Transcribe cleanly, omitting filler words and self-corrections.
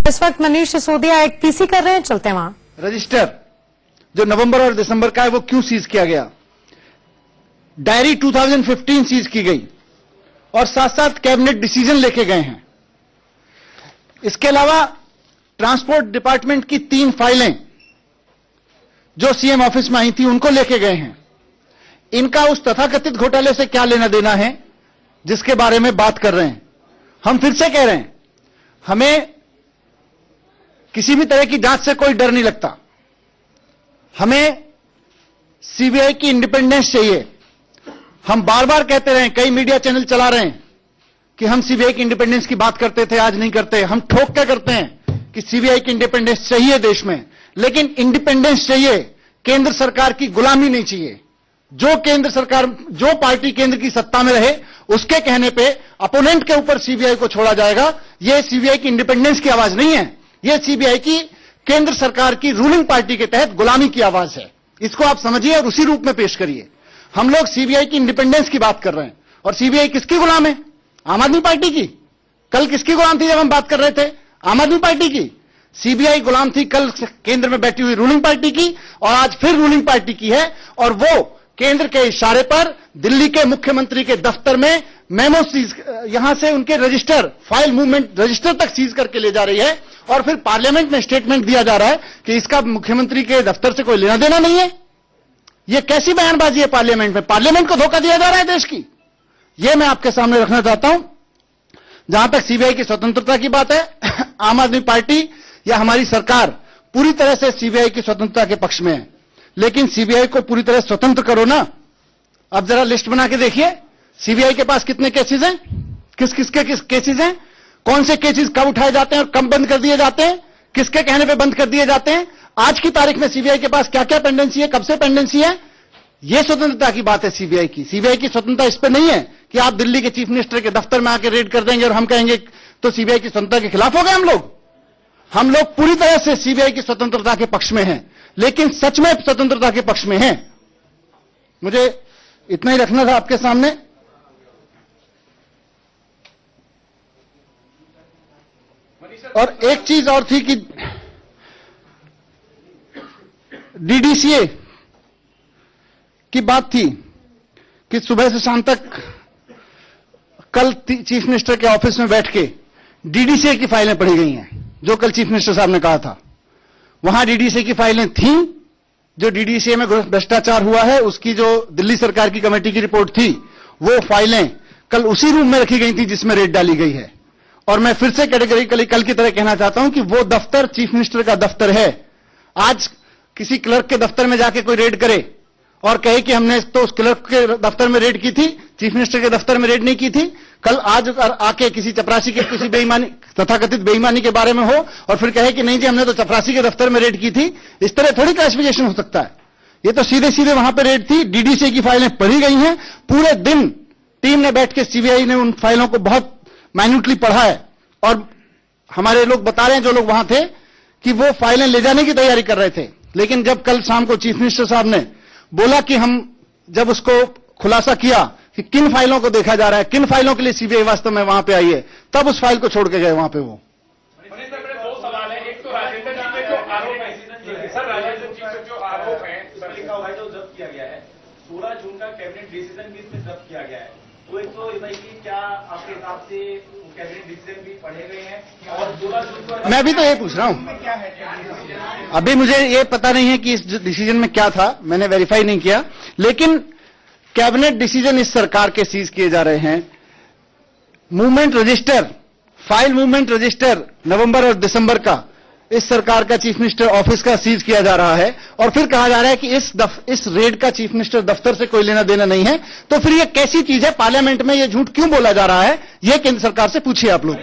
इस वक्त मनीष सिसोदिया एक पीसी कर रहे हैं, चलते हैं वहां। रजिस्टर जो नवंबर और दिसंबर का है वो क्यों सीज किया गया? डायरी 2015 सीज की गई और साथ साथ कैबिनेट डिसीजन लेके गए हैं। इसके अलावा ट्रांसपोर्ट डिपार्टमेंट की 3 फाइलें जो सीएम ऑफिस में आई थी उनको लेके गए हैं। इनका उस तथाकथित घोटाले से क्या लेना देना है जिसके बारे में बात कर रहे हैं? हम फिर से कह रहे हैं, हमें किसी भी तरह की जांच से कोई डर नहीं लगता। हमें सीबीआई की इंडिपेंडेंस चाहिए। हम बार बार कहते रहे, कई मीडिया चैनल चला रहे हैं कि हम सीबीआई की इंडिपेंडेंस की बात करते थे, आज नहीं करते। हम ठोक क्या करते हैं कि सीबीआई की इंडिपेंडेंस चाहिए देश में, लेकिन इंडिपेंडेंस चाहिए, केंद्र सरकार की गुलामी नहीं चाहिए। जो केंद्र सरकार, जो पार्टी केंद्र की सत्ता में रहे, उसके कहने पे अपोनेंट के ऊपर सीबीआई को छोड़ा जाएगा। यह सीबीआई की इंडिपेंडेंस की आवाज नहीं है, यह सीबीआई की केंद्र सरकार की रूलिंग पार्टी के तहत गुलामी की आवाज है। इसको आप समझिए और उसी रूप में पेश करिए। हम लोग सीबीआई की इंडिपेंडेंस की बात कर रहे हैं और सीबीआई किसकी गुलाम है? आम आदमी पार्टी की। कल किसकी गुलाम थी जब हम बात कर रहे थे? आम आदमी पार्टी की। सीबीआई गुलाम थी कल केंद्र में बैठी हुई रूलिंग पार्टी की और आज फिर रूलिंग पार्टी की है। और वो केंद्र के इशारे पर दिल्ली के मुख्यमंत्री के दफ्तर में मेमो सीज, यहां से उनके रजिस्टर, फाइल मूवमेंट रजिस्टर तक सीज करके ले जा रही है और फिर पार्लियामेंट में स्टेटमेंट दिया जा रहा है कि इसका मुख्यमंत्री के दफ्तर से कोई लेना देना नहीं है। यह कैसी बयानबाजी है पार्लियामेंट में? पार्लियामेंट को धोखा दिया जा रहा है देश की। यह मैं आपके सामने रखना चाहता हूं। जहां तक सीबीआई की स्वतंत्रता की बात है, आम आदमी पार्टी या हमारी सरकार पूरी तरह से सीबीआई की स्वतंत्रता के पक्ष में है, लेकिन सीबीआई को पूरी तरह स्वतंत्र करो ना। अब जरा लिस्ट बना के देखिए, सीबीआई के पास कितने केसेस हैं, किस किसके केसेस हैं, कौन से केसेस कब उठाए जाते हैं और कब बंद कर दिए जाते हैं, किसके कहने पे बंद कर दिए जाते हैं। आज की तारीख में सीबीआई के पास क्या क्या पेंडेंसी है, कब से पेंडेंसी है। यह स्वतंत्रता की बात है सीबीआई की। सीबीआई की स्वतंत्रता इस पर नहीं है कि आप दिल्ली के चीफ मिनिस्टर के दफ्तर में आकर रेड कर देंगे और हम कहेंगे तो सीबीआई की स्वतंत्रता के खिलाफ हो गए हम लोग पूरी तरह से सीबीआई की स्वतंत्रता के पक्ष में हैं, लेकिन सच में स्वतंत्रता के पक्ष में हैं। मुझे इतना ही रखना था आपके सामने। और एक चीज और थी कि डीडीसीए की बात थी कि सुबह से शाम तक कल चीफ मिनिस्टर के ऑफिस में बैठ के डीडीसीए की फाइलें पढ़ी गई हैं, जो कल चीफ मिनिस्टर साहब ने कहा था। वहां डीडीसीए की फाइलें थीं, जो डीडीसीए में भ्रष्टाचार हुआ है उसकी जो दिल्ली सरकार की कमेटी की रिपोर्ट थी, वो फाइलें कल उसी रूम में रखी गई थी जिसमें रेड डाली गई है। और मैं फिर से कैटेगरिकली कल की तरह कहना चाहता हूं कि वो दफ्तर चीफ मिनिस्टर का दफ्तर है। आज किसी क्लर्क के दफ्तर में जाके कोई रेड करे और कहे कि हमने तो उस क्लर्क के दफ्तर में रेड की थी, चीफ मिनिस्टर के दफ्तर में रेड नहीं की थी। कल आज आके किसी चपरासी के किसी बेईमानी, तथाकथित बेईमानी के बारे में हो और फिर कहे कि नहीं जी हमने तो चपरासी के दफ्तर में रेड की थी। इस तरह थोड़ी क्लासिफिकेशन हो सकता है। ये तो सीधे सीधे वहां पर रेड थी। डीडीसी की फाइलें पढ़ी गई हैं। पूरे दिन टीम ने बैठ के, सीबीआई ने उन फाइलों को बहुत माइन्यूटली पढ़ा है और हमारे लोग बता रहे हैं जो लोग वहां थे कि वो फाइलें ले जाने की तैयारी कर रहे थे। लेकिन जब कल शाम को चीफ मिनिस्टर साहब ने बोला कि हम जब उसको खुलासा किया कि किन फाइलों को देखा जा रहा है, किन फाइलों के लिए सीबीआई वास्तव में वहां पे आई है, तब उस फाइल को छोड़ के गए वहां पे वो। दो सवाल है। एक तो राजेंद्र जी पे जो आरोप है, सर राजेंद्र जी पे जो आरोप है, इसमें लिखा हुआ है जो जब्त किया गया है 16 जून का कैबिनेट डिसीजन भी इसमें जब्त किया गया है। तो एक तो भाई कि क्या आपके हिसाब से कैबिनेट डिसीजन भी पढ़े गए हैं और 16 जून को मैं भी तो ये पूछ रहा हूं, क्या है अभी मुझे ये पता नहीं है कि इस डिसीजन में क्या था, मैंने वेरीफाई नहीं किया। लेकिन कैबिनेट डिसीजन इस सरकार के सीज किए जा रहे हैं। Movement register, file movement register नवंबर और दिसंबर का इस सरकार का चीफ मिनिस्टर ऑफिस का सीज किया जा रहा है और फिर कहा जा रहा है कि इस रेड का चीफ मिनिस्टर दफ्तर से कोई लेना देना नहीं है। तो फिर यह कैसी चीज है? पार्लियामेंट में यह झूठ क्यों बोला जा रहा है? यह केंद्र सरकार से पूछिए आप लोग।